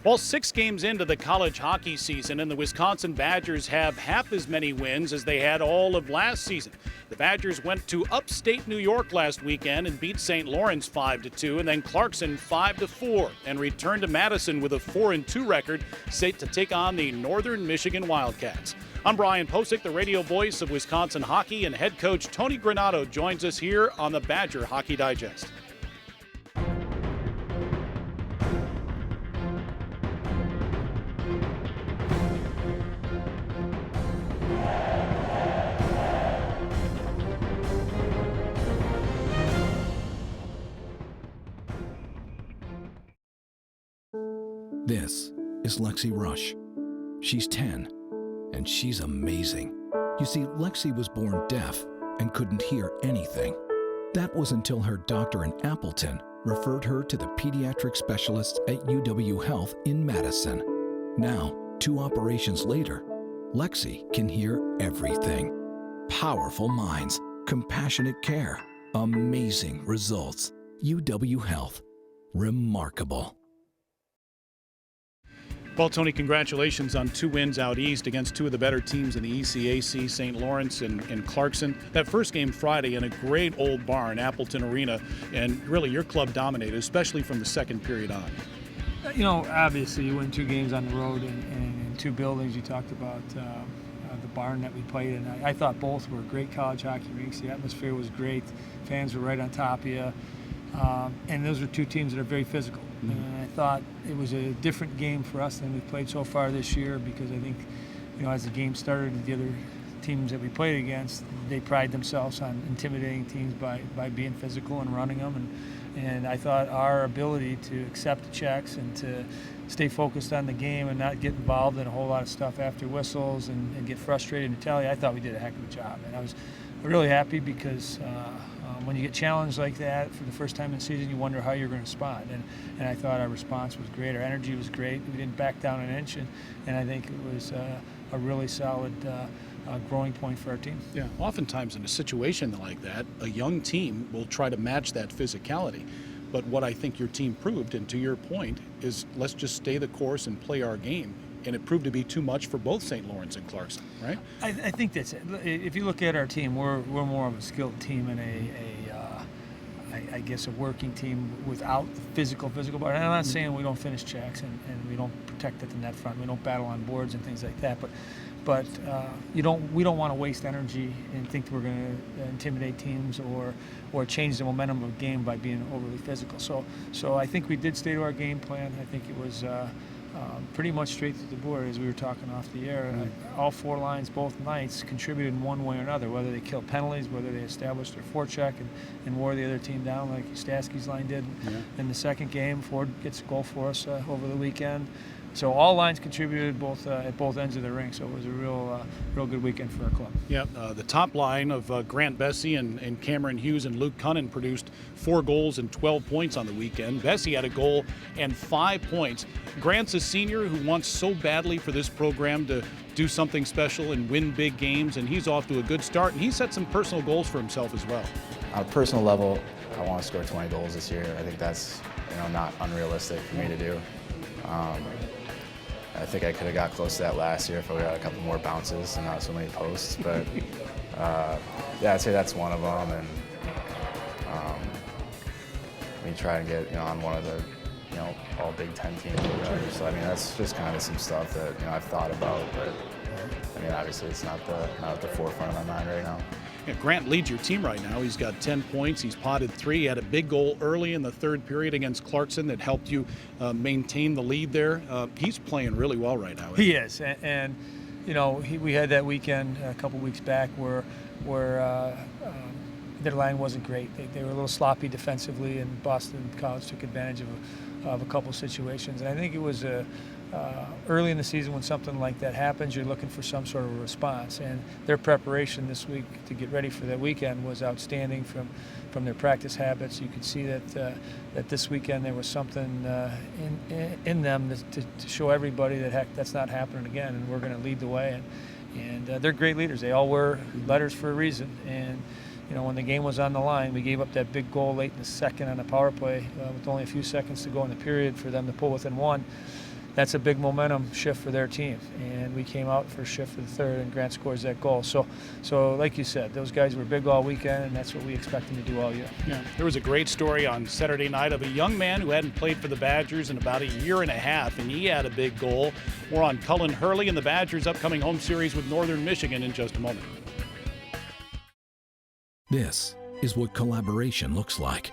Well, 6 games into the college hockey season, and the Wisconsin Badgers have half as many wins as they had all of last season. The Badgers went to upstate New York last weekend and beat St. Lawrence 5-2, and then Clarkson 5-4, and returned to Madison with a 4-2 record, set to take on the Northern Michigan Wildcats. I'm Brian Posick, the radio voice of Wisconsin hockey, and head coach Tony Granato joins us here on the Badger Hockey Digest. This is Lexi Rush. She's 10, and she's amazing. You see, Lexi was born deaf and couldn't hear anything. That was until her doctor in Appleton referred her to the pediatric specialists at UW Health in Madison. Now, 2 operations later, Lexi can hear everything. Powerful minds, compassionate care, amazing results. UW Health. Remarkable. Well, Tony, congratulations on 2 wins out east against 2 of the better teams in the ECAC, St. Lawrence and Clarkson. That first game Friday in a great old barn, Appleton Arena, and really your club dominated, especially from the second period on. You know, obviously you win 2 games on the road in 2 buildings. You talked about the barn that we played in. I thought both were great college hockey rinks. The atmosphere was great. Fans were right on top of you. And those are 2 teams that are very physical. Mm-hmm. And I thought it was a different game for us than we've played so far this year, because I think, you know, as the game started, the other teams that we played against, they pride themselves on intimidating teams by being physical and running them. And I thought our ability to accept the checks and to stay focused on the game and not get involved in a whole lot of stuff after whistles and get frustrated and retaliate, I thought we did a heck of a job. And I was really happy because when you get challenged like that for the first time in the season, you wonder how you're going to respond. And I thought our response was great. Our energy was great. We didn't back down an inch, and I think it was a really solid growing point for our team. Yeah, oftentimes in a situation like that, a young team will try to match that physicality. But what I think your team proved, and to your point, is let's just stay the course and play our game. And it proved to be too much for both St. Lawrence and Clarkson, right? I think that's it. If you look at our team, we're more of a skilled team and I guess a working team without the physical part. And I'm not saying we don't finish checks and we don't protect at the net front, we don't battle on boards and things like that. But we don't want to waste energy and think that we're going to intimidate teams or change the momentum of a game by being overly physical. So I think we did stay to our game plan. I think it was pretty much straight through the board, as we were talking off the air. All 4 lines both nights contributed in one way or another, whether they killed penalties, whether they established their forecheck and wore the other team down like Stasky's line did in the second game. Ford gets a goal for us over the weekend. So all lines contributed at both ends of the rink. So it was a real good weekend for our club. Yeah, the top line of Grant Besse and Cameron Hughes and Luke Cullen produced 4 goals and 12 points on the weekend. Besse had a goal and 5 points. Grant's a senior who wants so badly for this program to do something special and win big games, and he's off to a good start. And he set some personal goals for himself as well. On a personal level, I want to score 20 goals this year. I think that's not unrealistic for me to do. I think I could have got close to that last year if I would have had a couple more bounces and not so many posts. But yeah, I'd say that's one of them. And we try and get on one of the all Big Ten teams or whatever. So I mean, that's just kind of some stuff that I've thought about. But I mean, obviously it's not at the forefront of my mind right now. Yeah, Grant leads your team right now. He's got 10 points. He's potted 3. He had a big goal early in the third period against Clarkson that helped you maintain the lead there. He's playing really well right now. He is, and we had that weekend a couple weeks back where their line wasn't great. They were a little sloppy defensively, and Boston College took advantage of a couple situations. And I think it was early in the season when something like that happens, you're looking for some sort of a response. And their preparation this week to get ready for that weekend was outstanding from their practice habits. You could see that this weekend there was something in them to show everybody that, heck, that's not happening again, and we're going to lead the way. And they're great leaders. They all wear letters for a reason. And when the game was on the line, we gave up that big goal late in the second on a power play with only a few seconds to go in the period for them to pull within 1. that's a big momentum shift for their team. And we came out for a shift for the third, and Grant scores that goal. So like you said, those guys were big all weekend, and that's what we expect them to do all year. Yeah. There was a great story on Saturday night of a young man who hadn't played for the Badgers in about a year and a half, and he had a big goal. More on Cullen, Hurley, and the Badgers' upcoming home series with Northern Michigan in just a moment. This is what collaboration looks like.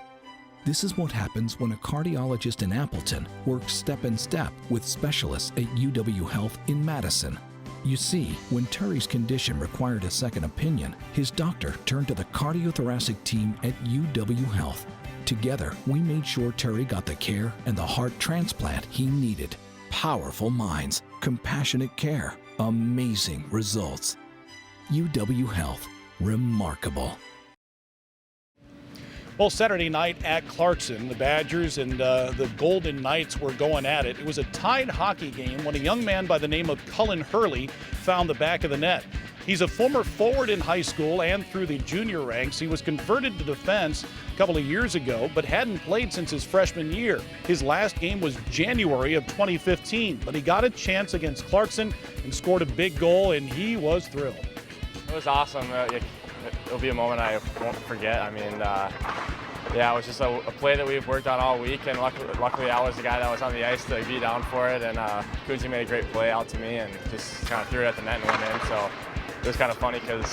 This is what happens when a cardiologist in Appleton works step in step with specialists at UW Health in Madison. You see, when Terry's condition required a second opinion, his doctor turned to the cardiothoracic team at UW Health. Together, we made sure Terry got the care and the heart transplant he needed. Powerful minds, compassionate care, amazing results. UW Health, remarkable. Well, Saturday night at Clarkson, the Badgers and the Golden Knights were going at it. It was a tied hockey game when a young man by the name of Cullen Hurley found the back of the net. He's a former forward in high school and through the junior ranks. He was converted to defense a couple of years ago, but hadn't played since his freshman year. His last game was January of 2015, but he got a chance against Clarkson and scored a big goal, and he was thrilled. It was awesome. It'll be a moment I won't forget. I mean, yeah, it was just a play that we've worked on all week, and luckily I was the guy that was on the ice to be down for it, and Coonsy made a great play out to me and just kind of threw it at the net and went in. So it was kind of funny because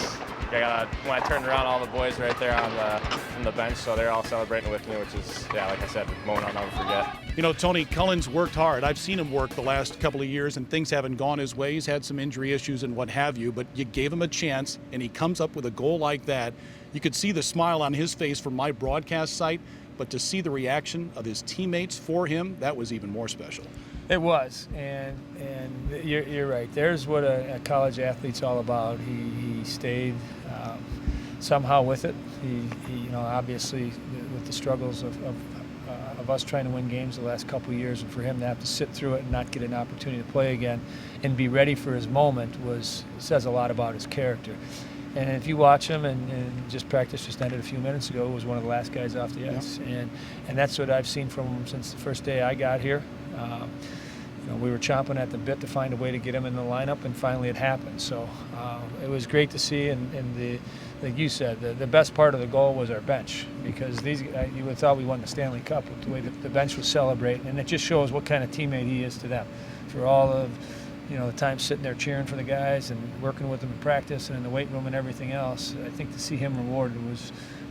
when I turned around, all the boys right there on the bench, so they're all celebrating with me, which is, yeah, like I said, a moment I'll never forget. You know, Tony, Cullen's worked hard. I've seen him work the last couple of years, and things haven't gone his way. He's had some injury issues and what have you, but you gave him a chance, and he comes up with a goal like that. You could see the smile on his face from my broadcast site, but to see the reaction of his teammates for him, that was even more special. It was, and you're right. There's what a college athlete's all about. He stayed somehow with it. He you know, obviously with the struggles of us trying to win games the last couple of years, and for him to have to sit through it and not get an opportunity to play again and be ready for his moment says a lot about his character. And if you watch him, and just practice just ended a few minutes ago, was one of the last guys off the ice. And that's what I've seen from him since the first day I got here. You know, we were chomping at the bit to find a way to get him in the lineup, and finally it happened. So it was great to see, and like you said, the best part of the goal was our bench, because these you would have thought we won the Stanley Cup with the way the bench was celebrating, and it just shows what kind of teammate he is to them. For all of the time sitting there cheering for the guys and working with them in practice and in the weight room and everything else, I think to see him rewarded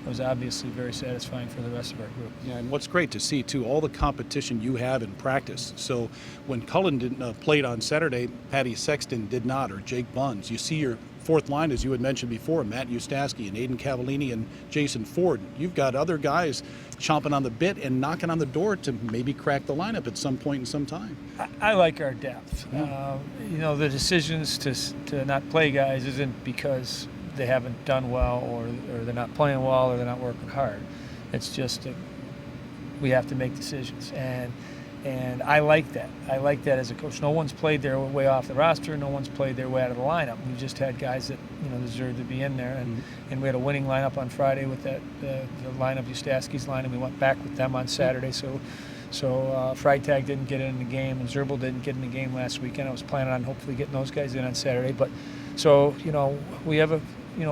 was obviously very satisfying for the rest of our group. Yeah, and what's great to see, too, all the competition you have in practice. So when Cullen played on Saturday, Patty Sexton did not, or Jake Buns. You see your fourth line, as you had mentioned before, Matt Ustaski and Aiden Cavallini and Jason Ford. You've got other guys chomping on the bit and knocking on the door to maybe crack the lineup at some point in some time. I like our depth. Yeah. The decisions to not play guys isn't because they haven't done well or they're not playing well or they're not working hard. It's just that we have to make decisions, and I like that. I like that as a coach. No one's played their way off the roster. No one's played their way out of the lineup. We've just had guys that deserve to be in there, and we had a winning lineup on Friday with the line of Ustaski's line, and we went back with them on Saturday. So Freitag didn't get in the game, and Zerbel didn't get in the game last weekend. I was planning on hopefully getting those guys in on Saturday, but so we have a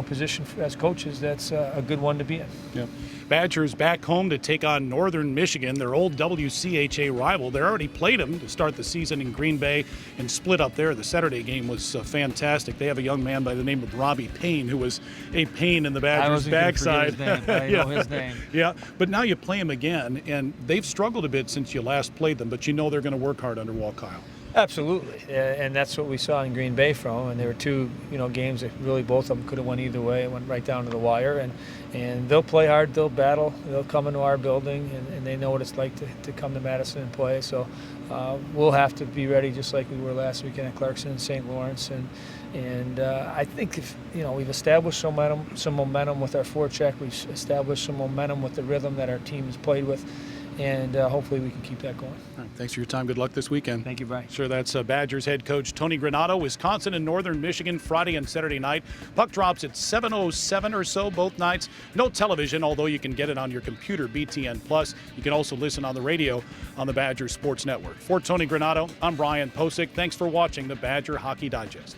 position as coaches that's a good one to be in. Yeah. Badgers back home to take on Northern Michigan, their old WCHA rival. They already played them to start the season in Green Bay and split up there. The Saturday game was fantastic. They have a young man by the name of Robbie Payne, who was a pain in the Badgers' backside. I know his name. Yeah, but now you play them again, and they've struggled a bit since you last played them, but they're going to work hard under Walt Kyle. Absolutely, and that's what we saw in Green Bay from them. And there were two, games that really both of them could have went either way. It went right down to the wire, and they'll play hard, they'll battle, they'll come into our building, and they know what it's like to come to Madison and play. So we'll have to be ready, just like we were last weekend at Clarkson and St. Lawrence. And I think we've established some momentum with our forecheck. We've established some momentum with the rhythm that our team has played with. and hopefully we can keep that going. All right, thanks for your time. Good luck this weekend. Thank you, Brian. Sure, that's Badgers head coach Tony Granato. Wisconsin and Northern Michigan Friday and Saturday night. Puck drops at 7:07 or so both nights. No television, although you can get it on your computer, BTN Plus. You can also listen on the radio on the Badgers Sports Network. For Tony Granato, I'm Brian Posick. Thanks for watching the Badger Hockey Digest.